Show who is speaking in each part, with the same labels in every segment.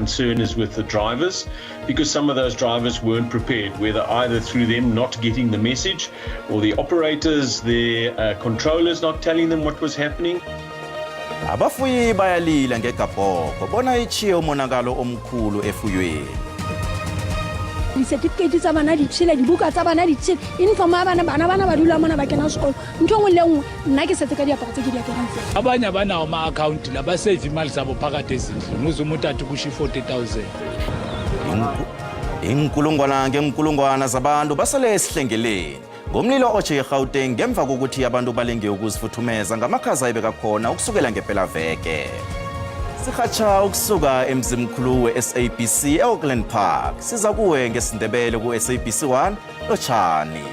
Speaker 1: concern is with the drivers, because some of those drivers weren't prepared, whether either through them not getting the message or the operators, their controllers not telling them what was happening.
Speaker 2: Abafuyi bayalila ngegabhoko bona ichiye umonakalo omkhulu efuyweni.
Speaker 3: Di-certificate tsa bana di tshile, dibuka tsa bana di tshile, uniform ya bana ba dula mona ba kena sekolo. Ntho nngwe le nngwe nna ke setse ka diaparo tse ke di apereng fela.
Speaker 4: Abanye abanawo ama-account la basave imali zabo phakathi ezindlini uze umuntu athi kusho i-40,000.
Speaker 2: Inkulungwana ngenkulungwana zabantu basele esihlengeleni ngomlilo otshe eGauteng ngemva kokuthi abantu balenge ukuzifuthumeza ngamakhaza ebekakhona ukusukela ngepelaveke. Sihatsha ukusuka emzimkhulu we-SABC e-Auckland Park siza kuwe ngesindebele ku-SABC 1 Lotshani.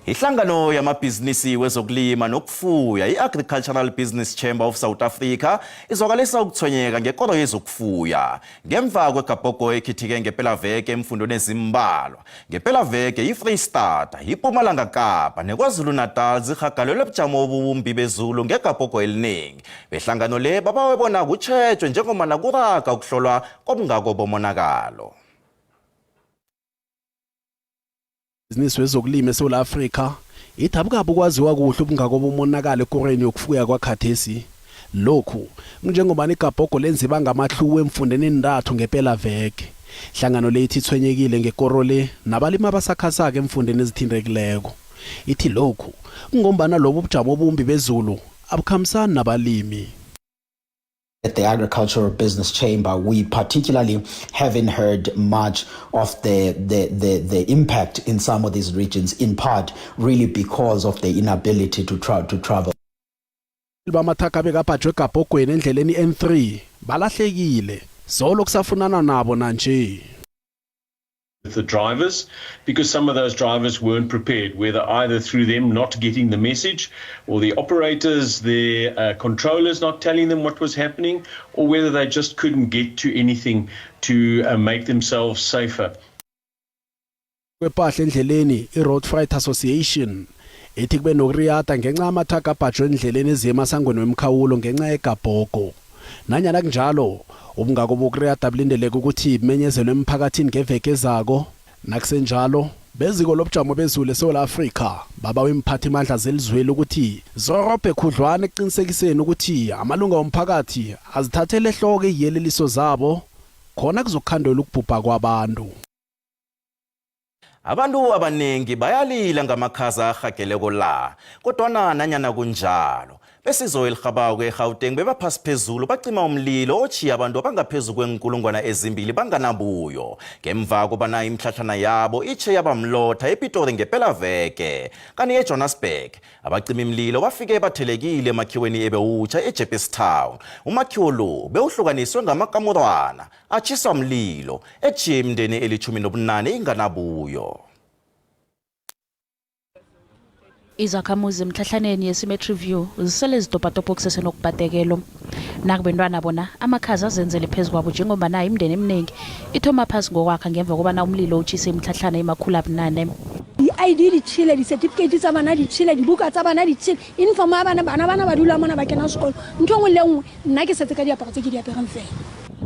Speaker 2: Ihlangano yamabhizinisi wezokulima nokufuya i-Agricultural Business Chamber of South Africa izokalisa ukuthonyeka ngekoro yezokufuya ngemva kwegabhoko ekhithike ngepelaveke emfundweni ezimbalwa. Ngepelaveke iFree State, iMpumalanga Kapa neKwaZulu Natal zihagalelwe ebujamo obumbi bezulu ngegabhoko eliningi. Behlangano le babawe bona kutshejwe njengomana kuraga ukuhlolwa kobungako bomonakalo.
Speaker 5: Business wezokulima eSouth Africa ithabukabu kwaziwa kuhle ubungako bomonakalo ekoreni yokufuya kwakhathesi. Lokhu njengobani igabhoko lenziba ngamahluku emfundeni endathu ngepelaveke. Hlangano le ithi ithwenyekile ngekoro le nabalimi abasakhasaka emfundeni ezithindekileko. Ithi lokhu ngombana lobu bujamo obumbi bezulu abukhamisani nabalimi.
Speaker 6: At the Agricultural Business Chamber, we particularly haven't heard much of the impact in some of these regions, in part really because of the inability to travel.
Speaker 5: Bamathaka bekabhajwe egabhogweni endleleni N3 balahlekile solo kusafunana nabo nanje.
Speaker 1: With the drivers, because some of those drivers weren't prepared, whether either through them not getting the message or the operators, their controllers not telling them what was happening, or whether they just couldn't get to anything to make themselves safer.
Speaker 5: Kwepahla endleleni iRoad Freight Association ethi kube nokuriyada ngenxa yamathaka abhajwe endleleni eziyemasangweni wemkhawulo ngenxa yegabhoko. Nanyana kunjalo ubungako bokuriyada bulindeleke ukuthi imenyezelwe emphakathini ngeveke ezako. Nakusenjalo beziko lobujamo bezulu eSouth Africa babawe imphathimandla zelizweli ukuthi zorobhe khudlwana eqinisekiseni ukuthi amalunga omphakathi azithathele ehloko iyeleliso zabo khona kuzokukhandela ukubhubha kwabantu.
Speaker 2: Abantu abanengi bayalila ngamakhaza ahageleko la kodwa nanyana kunjalo besizo elihabako eGauteng bebaphasi phezulu bacima umlilo ochiya abantu abangaphezulu kwenkulungwana ezimbili banganabuyo ngemva kobana imhlahlana yabo iche yabamlotha ePitori ngepelaveke. Kanti eJohannesburg abacima imlilo bafike bathelekile emakhiweni ebewutsha eJeppes Town. Umakhiwo lo bewuhlukaniswe ngamakamurwana achiswa umlilo echiye imndeni eli-18 inganabuyo.
Speaker 7: Izakhamuzi emhlahlaneni yeSymmetry zisele zidobhadobha kusesenokubhatekelo. Nakubentwana bona amakhaza azenzele phezu kwabo njengoba imindeni eminingi ithoma phasi ngokwakha ngemva kobana umlilo utshise imhlahlana emakhulu abunane.
Speaker 3: Di-ID di tshile, di-certificate tsa bana di tshile, dibuka tsa bana di tshile, uniform ya bana ba dula mona ba kena sekolo. Ntho nngwe le nngwe nna ke setse ka diaparo tse ke di apereng fela.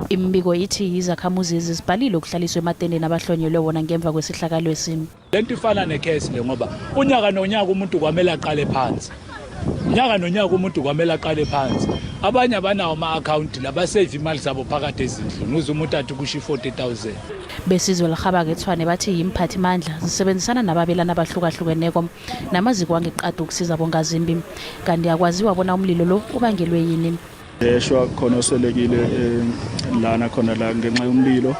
Speaker 7: Imbiko ithi izakhamuzi zibhalile ukuhlaliswa ematendeni abahlonyelwe wona ngemva kwesihlakalo esimi.
Speaker 4: Lento ifana nekhesi le ngoba unyaka nonyaka umuntu kwamele aqale phansi. Unyaka nonyaka umuntu kwamele aqale phansi. Abanye abanawo ama-account la basave imali zabo phakathi ezindlini uze umuntu athi kusho i-40,000.
Speaker 7: Besizwe lehaba ngethwane bathi yimphathimandla zisebenzisana nababelana abahlukahlukeneko namaziko wangeqadi ukusiza bongazimbi kanti akwaziwa bona umlilo lo ubangelwe yini.
Speaker 8: Eshwa khona oselekile lana khona la ngenxa yomlilo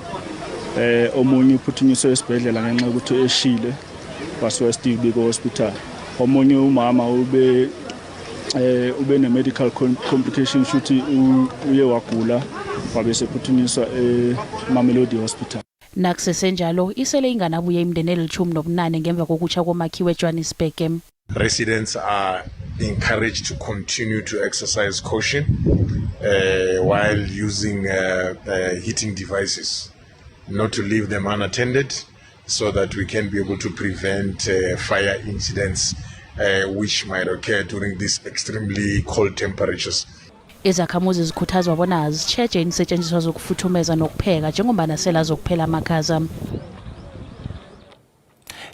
Speaker 8: omunye uphuthunyiswe esibhedlela ngenxa ukuthi eshile basiwa Steve Biko Hospital. Omunye umama ube ne-medical complication shuthi uye wagula wabe sephuthunyiswa eMamelodi Hospital.
Speaker 7: Nakusesenjalo isele inganabuye imndeni eli-18 ngemva kokutsha komakhiwo eJohannesburg.
Speaker 9: Residents are encouraged to continue to exercise caution while using heating devices, not to leave them unattended, so that we can be able to prevent fire incidents which might occur during these extremely cold temperatures.
Speaker 7: Izakhamuzi zikhuthazwa bona zitsheje insetshenziswa zokufuthumeza nokupheka njengoba nasela zokuphela amakhaza.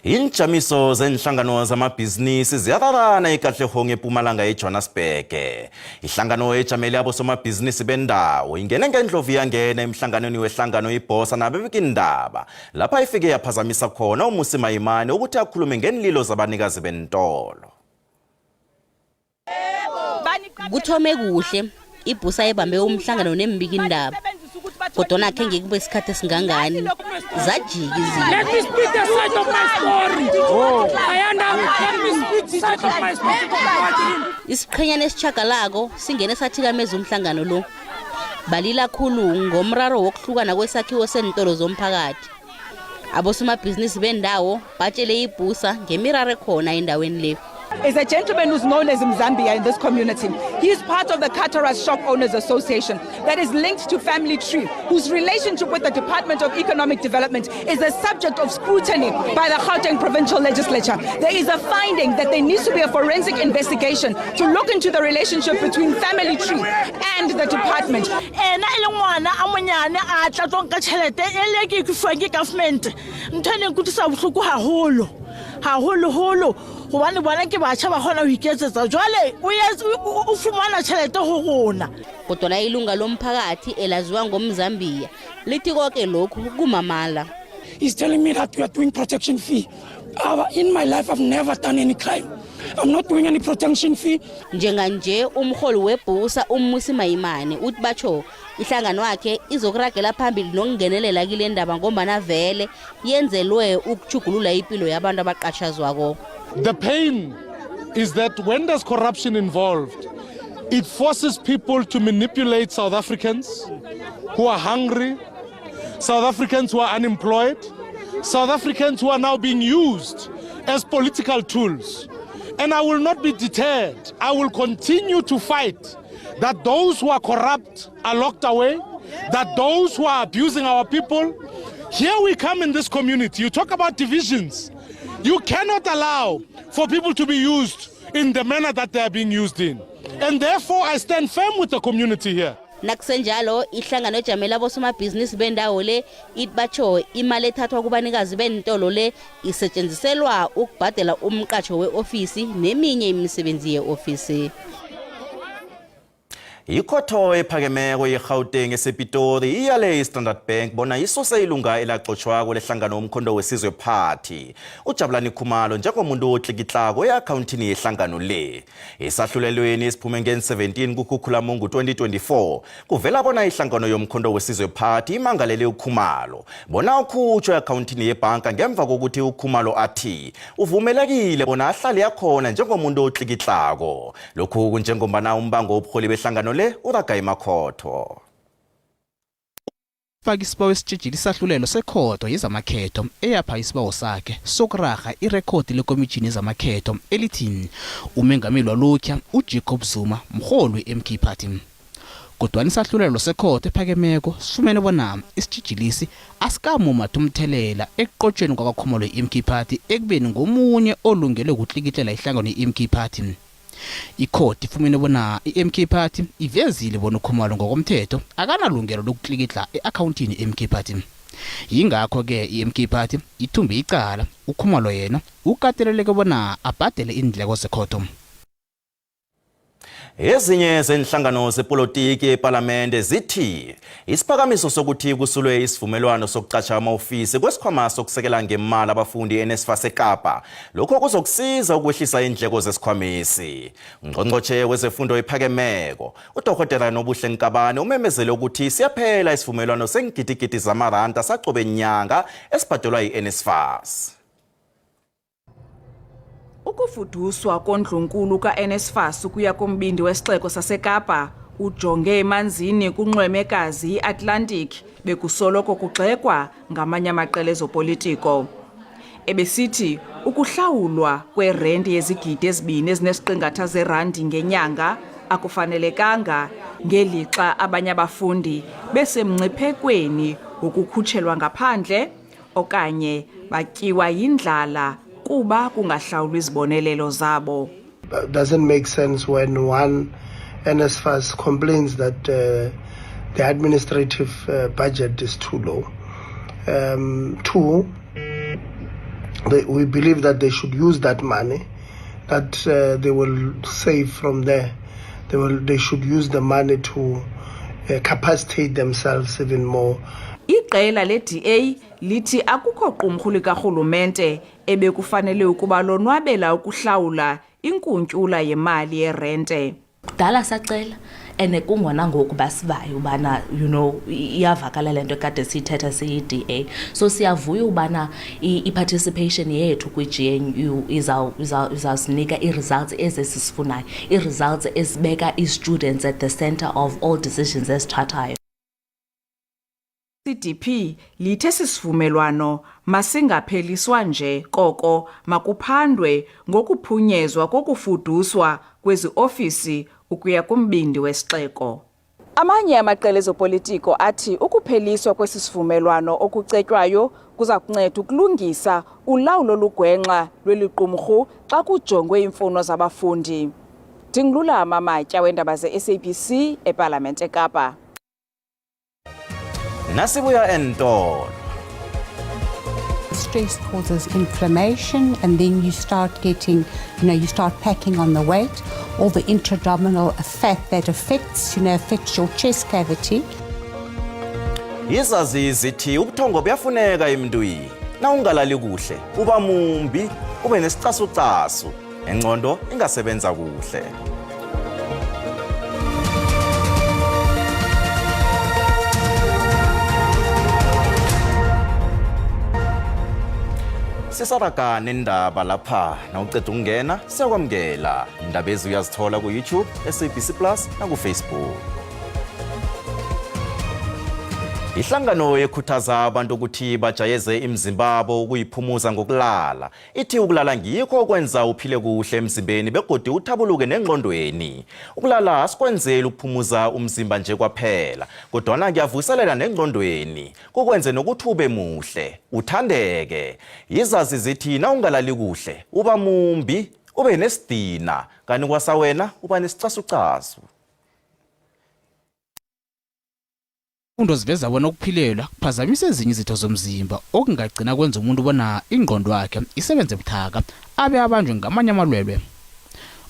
Speaker 2: Injamiso zenhlangano zamabhizinisi ziyararana eKatlehong ePumalanga eJohannesburg. Ihlangano ejamele abosomabhizinisi bendawo ingene ngendlovu yangena emhlanganweni wehlangano iBhosa nabebikindaba lapha ifike yaphazamisa khona uMusi Mayimane ukuthi akhulume ngenlilo zabanikazi bentolo.
Speaker 10: Kuthome kuhle iBhosa ebambe umhlangano nembikindaba. Kodwa nakhe ngekube isikhathi esingangani zajika izinto.
Speaker 11: Let me speak the side of my story. Let me speak the side of my story.
Speaker 10: Isiqhenyana esichagalako singene sathikameza umhlangano lo. Balila khulu ngomraro wokuhlukana kwesakhiwo sentolo zomphakathi. Abosomabhizinisi bendawo batshele iBhosa ngemiraro khona endaweni le.
Speaker 12: Is a gentleman who's known as Mzambia in this community. He is part of the Kataras Shop Owners Association that is linked to Family Tree, whose relationship with the Department of Economic Development is the subject of scrutiny by the Gauteng Provincial Legislature. There is a finding that there needs to be a forensic investigation to look into the relationship between Family Tree and the department.
Speaker 11: Hobane bona ke batjha ba gona ho iketsetsa jwale o fumana tšhelete ho rona.
Speaker 10: Kodwa la ilunga lomphakathi elaziwa ngomzambia lithi konke lokhu kumamala.
Speaker 11: He's telling me that we are doing protection fee. In my life I've never done any crime. I'm not doing any protection fee.
Speaker 10: Njenganje umholi weBhosa uMusi Mayimane uthi batsho ihlangano yakhe izokuragela phambili nokungenelela kule ndaba ngombana vele yenzelwe ukuchugulula impilo yabantu abaqashazwako.
Speaker 13: The pain is that when there's corruption involved, it forces people to manipulate South Africans who are hungry, South Africans who are unemployed, South Africans who are now being used as political tools. And I will not be deterred. I will continue to fight that those who are corrupt are locked away, that those who are abusing our people. Here we come in this community. You talk about divisions. You cannot allow for people to be used in the manner that they are being used in. And therefore, I stand firm with the community here.
Speaker 10: Nakusenjalo ihlangano ejamela abosomabhizinisi bendawo le itbatsho imali ethathwa kubanikazi bentolo le isetshenziselwa ukubhadela umqatho weofisi neminye imisebenzi yeofisi.
Speaker 2: Ikhotho ephakemeko yeGauteng esePitori iyale iStandard Bank bona isuse ilunga elaxotshwako lehlangano umkhondo wesizwe party uJabulani Khumalo njengomuntu otlikitlako eaccountini yehlangano le. Esahlulelweni esiphume nge-17 kuKhukhulamungu 2024 kuvela bona ihlangano yomkhondo wesizwe party imangalele uKhumalo bona ukhutshwe eaccountini yebhanka ngemva kokuthi uKhumalo athi uvumelekile bona ahlale yakhona njengomuntu otlikitlako. Lokhu kunjengombana umbango obuholi behlangano le uragayi makhotho.
Speaker 5: Faka isibawo esitshejile isahlulelo sekhotho yezamakhetho eyapha isibawo sakhe sokuraga irekhodi lekomishini yezamakhetho elithi umengameli walokhu uJacob Zuma mholi weMK Party. Kodwa isahlulelo sekhotho ephakemeko sifumene bona isitshijilisi asikamumatha umthelela ekuqotshweni kwakaKhumalo weMK Party ekubeni ngomunye olungele ukutlikitlela ihlangano yeMK Party. Ikhoti ifumene bona iMK Party ivezile bona uKhumalo ngokomthetho akanalungelo lokuklikitla eaccountini yeMK Party. Yingakho ke iMK Party ithumbe icala uKhumalo yena ukateleleke bona abhadele indleko zekhotho.
Speaker 2: Ezinye zenhlangano zepolitiki eParliament zithi isiphakamiso sokuthi kusulwe isivumelwano sokucatsha amaofisi kwesikhwama sokusekela ngemali abafundi eNSFAS eKapa. Lokho kuzokusiza ukwehlisa indleko zesikhwamisi. Ungqongqotjhe wezefundo ephakemeko uDokotela Nobuhle Nkabane umemezele ukuthi siyaphela isivumelwano sengidigidi zamaranda saqobe inyanga esibhadelwa yiNSFAS.
Speaker 14: Ukufuduswa kondlunkulu kaNSFAS ukuya kombindi wesixeko saseKapa ujonge emanzini kunxwemekazi iAtlantic bekusoloko kugxekwa ngamanye amaqela ezopolitiko. Ebesithi ukuhlawulwa kwerendi yezigidi ezibini ezinesiqingatha zerandi ngenyanga akufanelekanga ngelixa abanye abafundi besemngciphekweni ukukhutshelwa ngaphandle okanye batyiwa yindlala kuba kungahlawulwa izibonelelo zabo.
Speaker 15: Doesn't make sense when one NSFAS complains that the administrative budget is too low. Two, we believe that they should use that money that they will save from there. They should use the money to capacitate themselves even more.
Speaker 14: Iqela le-DA lithi akukho qumrhu likarhulumente ebekufanele ukuba lonwabela ukuhlawula inkuntyula yemali yerente.
Speaker 16: Kudala sacela ene kungona ngoku basivayo ubana iyavakala lento ekade siyithetha siyi-DA, so siyavuya ubana i-participation yethu kwi-GNU izawusinika ii-results ezisisifunayo, ii-results ezibeka ii-students at the center of all decisions ezithathayo.
Speaker 14: CDP lithe sisivumelwano masingapheliswa nje, koko makuphandwe ngokuphunyezwa kokufuduswa kwezi ofisi ukuya kumbindi wesixeko. Amanye amaqela ezopolitiko athi ukupheliswa kwesi sivumelwano okucetywayo kuza kunceda ukulungisa ulawulo lugwenxa lweliqumrhu xa kujongwe imfuno zabafundi. Ndingululama Matya weendaba ze-SABC eParlamente eKapa.
Speaker 2: Nasibuya entolo.
Speaker 17: Stress causes inflammation, and then you start getting, you start packing on the weight. All the intra-abdominal fat that affects your chest cavity.
Speaker 2: Izazi zithi ubuthongo buyafuneka emntwini. Na ungalali kuhle, uba mumbi, ube nesicasucasu, engqondo ingasebenza kuhle. Sisaraga nendaba lapha na uceda ukungena siyakwamukela indaba ezi uyazithola ku YouTube, SABC Plus na ku Facebook. Ihlangano ekhuthaza abantu ukuthi bajayeze imizimba yabo ukuyiphumuza ngokulala. Ithi ukulala ngikho okwenza uphile kuhle emzimbeni begodi uthabuluke nengqondweni. Ukulala asikwenzeli ukuphumuza umzimba nje kwaphela, kodwa kuyavuselela nengqondweni. Kukwenze nokuthi ube muhle, uthandeke. Izazi zithi na ungalali kuhle, uba mumbi, ube nesidina, kanti kwasawena uba nesicasucasu.
Speaker 18: Ufundo ziveza bona ukuphilelwa kuphazamisa ezinye izitho zomzimba okungagcina kwenza umuntu bona ingqondo yakhe isebenze buthaka abe abanjwe ngamanye amalwelwe.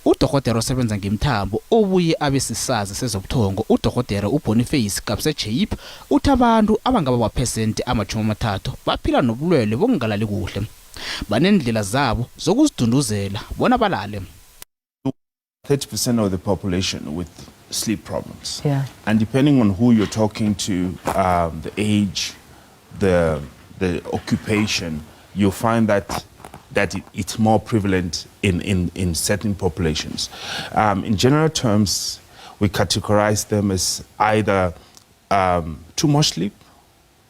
Speaker 18: Udokotela osebenza ngemthambo obuye abe sisazi sezobuthongo udokotela uBoniface Kapsejip uthi abantu abangaba baphesenti ama-30 baphila nobulwelwe bokungalali kuhle. Banendlela zabo zokuzidunduzela bona balale.
Speaker 19: 30% of the population with sleep problems.
Speaker 17: Yeah.
Speaker 19: And depending on who you're talking to, the age, the occupation, you'll find that it's more prevalent in certain populations. In general terms, we categorize them as either too much sleep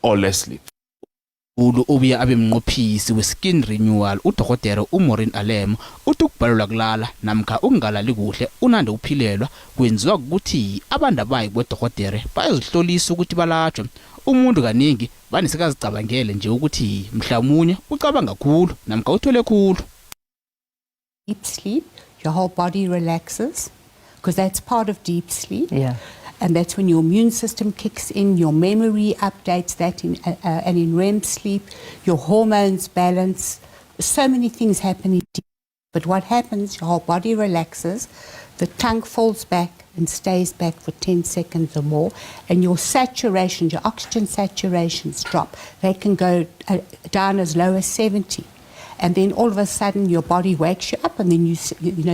Speaker 19: or less sleep.
Speaker 18: Ubuye abe mnqophisi we-skin renewal udokotela uMaureen Alem uthi ukubhalelwa kulala namkha ukungalali kuhle unande uphilelwa kwenziwa ukuthi abantu abayi kwedokotela bayazihlolisa ukuthi balatshwe. Umuntu kaningi banesikazicabangele nje ukuthi mhlawumunye ucabanga kakhulu namkha uthole khulu.
Speaker 17: Deep sleep, your whole body relaxes because that's part of deep sleep.
Speaker 20: Yeah.
Speaker 17: And that's when your immune system kicks in, your memory updates that, and in REM sleep, your hormones balance. So many things happen in deep. But what happens, your whole body relaxes, the tongue falls back and stays back for 10 seconds or more, and your saturations, your oxygen saturations drop. They can go down as low as 70. And then all of a sudden your body wakes you up, and then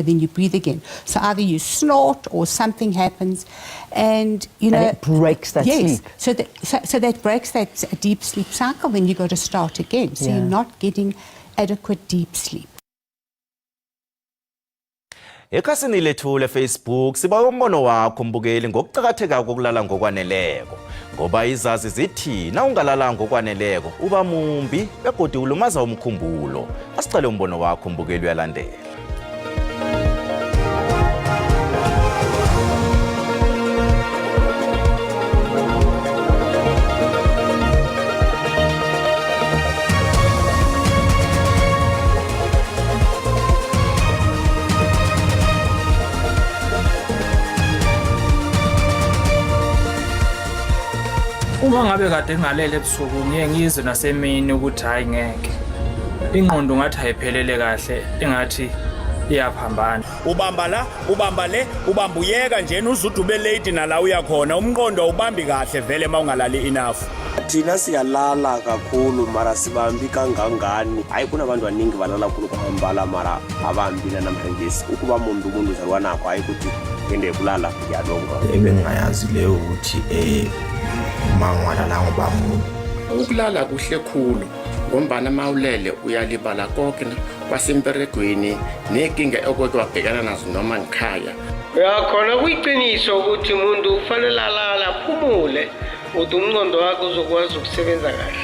Speaker 17: then you breathe again. So either you snort or something happens, and
Speaker 20: and it breaks that
Speaker 17: yes,
Speaker 20: sleep.
Speaker 17: So that breaks that deep sleep cycle. Then you got to start again. So you're not getting adequate deep sleep.
Speaker 2: Ekhasini lethu leFacebook siba umbono wakho mbukeli ngokuqhakatheka kokulala ngokwaneleko, ngoba izazi zithi na ungalala ngokwaneleko uba mumbi begodi ulumaza umkhumbulo. Asicele umbono wakho mbukeli uyalandela.
Speaker 20: Uma ngabe kade ngalele ebusuku ngiye ngizwe nasemini ukuthi hayi ngeke. Ingqondo ngathi ayiphelele kahle, engathi iyaphambana.
Speaker 21: Ubamba la, ubamba le, ubamba uyeka njena uzuthi ube late nala uyakhona. Umqondo ubambi kahle vele mawungalali enough.
Speaker 22: Thina siyalala kakhulu mara sibambi kangangani. Hayi kunabantu abaningi balala kakhulu kwambala mara abambi namhlanje. Ukuba umuntu uzalwa nakho hayi ukuthi ngende kulala ngiyalonga.
Speaker 23: Ebengayazi leyo ukuthi mangwalala ngoba umuntu.
Speaker 24: Ukulala kuhle khulu. Ngombana mawulele uyalibala konke kwasemperegweni nenkinga okweke wabhekana nazo noma ngikhaya.
Speaker 25: Uyakhona kuyiqiniso ukuthi umuntu ufanele alala aphumule ukuthi umqondo wakhe uzokwazi ukusebenza kahle.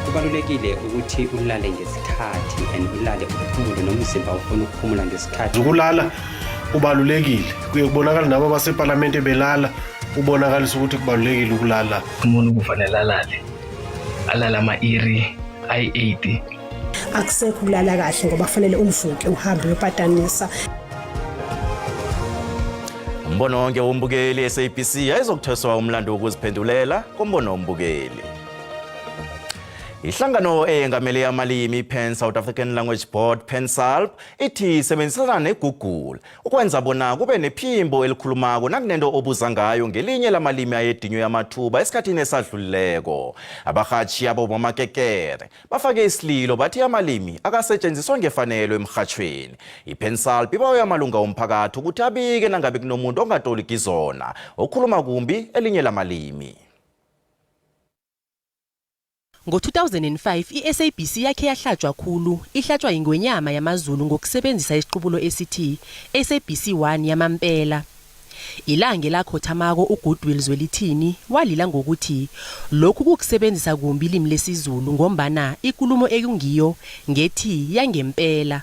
Speaker 26: Kubalulekile ukuthi ulale ngesikhathi and ulale uphumule nomzimba ufuna ukuphumula ngesikhathi.
Speaker 27: Ukulala kubalulekile. Kuye kubonakala nabo baseParliament belala ubonakalisa ukuthi kubalulekile ukulala.
Speaker 28: Umuntu kufanele alala ama-iri ayi-8.
Speaker 3: Akusekho ukulala kahle ngoba kufanele uvuke uhambe uyopatanisa.
Speaker 2: Umbono wonke wombukeli SABC ayizokutheswa umlando wokuziphendulela kombono wombukeli. Ihlangano eyengamele yamalimi Pan South African Language Board PanSALB ithi sebenzisana neGoogle ukwenza bona kube nephimbo elikhulumako nakunento obuza ngayo ngelinye lamalimi ayedinywe yamathuba esikhathini esadlulileko. Abahathi abo bomakekere bafake isililo bathi amalimi akasetshenziswa ngefanelo emhathweni. IPanSALB ibawe amalunga omphakathi ukuthi abike nangabe kunomuntu ongatoliki zona okhuluma kumbi elinye lamalimi.
Speaker 29: Ngo-2005 i-SABC yakhe yahlatshwa khulu, ihlatshwa ingwenyama yamaZulu ngokusebenzisa isiqubulo esithi SABC 1 yamampela. Ilange lakhothamako uGoodwill Zwelithini walila ngokuthi lokhu kukusebenzisa kumbi ilimi lesizulu ngombana ikulumo ekungiyo ngethi yangempela.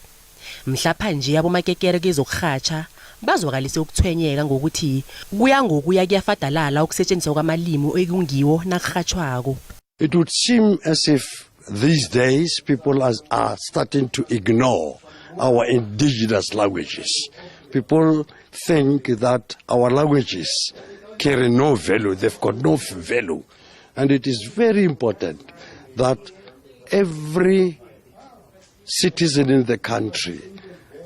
Speaker 29: Mhlapha nje abomakekere kezokurhatsha bazwakalise ukuthwenyeka ngokuthi kuya ngokuya kuyafadalala ukusetshenziswa kwamalimi ekungiwo nakurhatshwako.
Speaker 30: It would seem as if these days people are starting to ignore our indigenous languages. People think that our languages carry no value, they've got no value. And it is very important that every citizen in the country,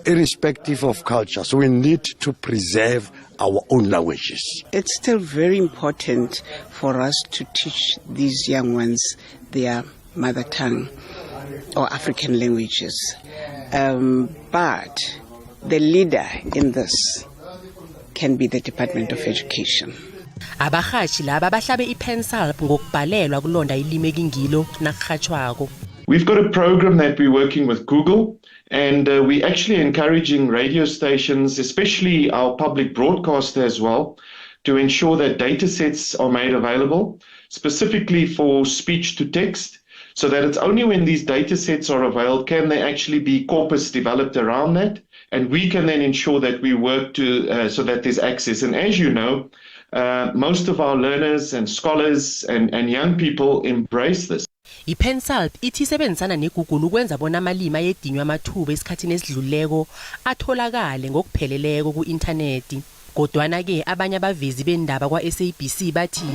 Speaker 30: irrespective of cultures, we need to preserve our own languages.
Speaker 31: It's still very important for us to teach these young ones their mother tongue or African languages. But the leader in this can be the Department of Education.
Speaker 29: Abahathi laba bahlabe iPanSALB ngokubhalelwa kulonda ilimi ekingilo nakurhatshwako.
Speaker 32: We've got a program that we're working with Google, and we're actually encouraging radio stations, especially our public broadcaster as well, to ensure that data sets are made available, specifically for speech to text, so that it's only when these data sets are available can there actually be corpus developed around that, and we can then ensure that we work to so that there's access. And as you know, most of our learners and scholars and young people embrace this.
Speaker 29: IPanSALB ithi isebenzisana neGoogle ukwenza bona amalimi ayedinywa amathuba esikhathini esidlulileko atholakale ngokupheleleko ku-inthanethi. Kodwana-ke abanye abavezi bendaba kwa-SABC bathi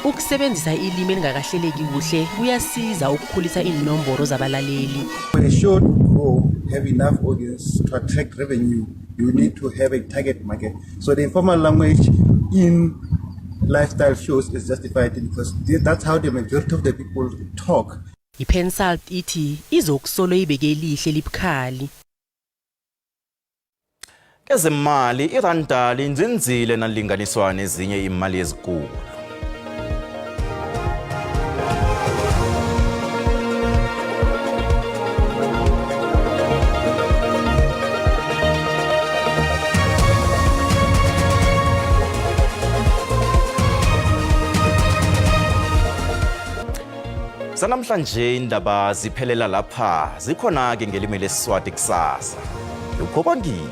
Speaker 29: ukusebenzisa ilimi elingakahleleki kuhle kuyasiza ukukhulisa inomboro zabalaleli.
Speaker 33: For a show to grow, have enough audience to attract revenue, you need to have a target market. So the informal language in lifestyle shows is justified because that's how the majority of the people talk.
Speaker 29: IPanSALB ithi izokusolo ibeke elihle libukhali.
Speaker 2: Ezemali iranda linzinzile nalinganiswa nezinye imali ezikulu. Sanamhlanje indaba ziphelela lapha, zikhona ke ngelimi leSiswati kusasa. Lokho kwangini.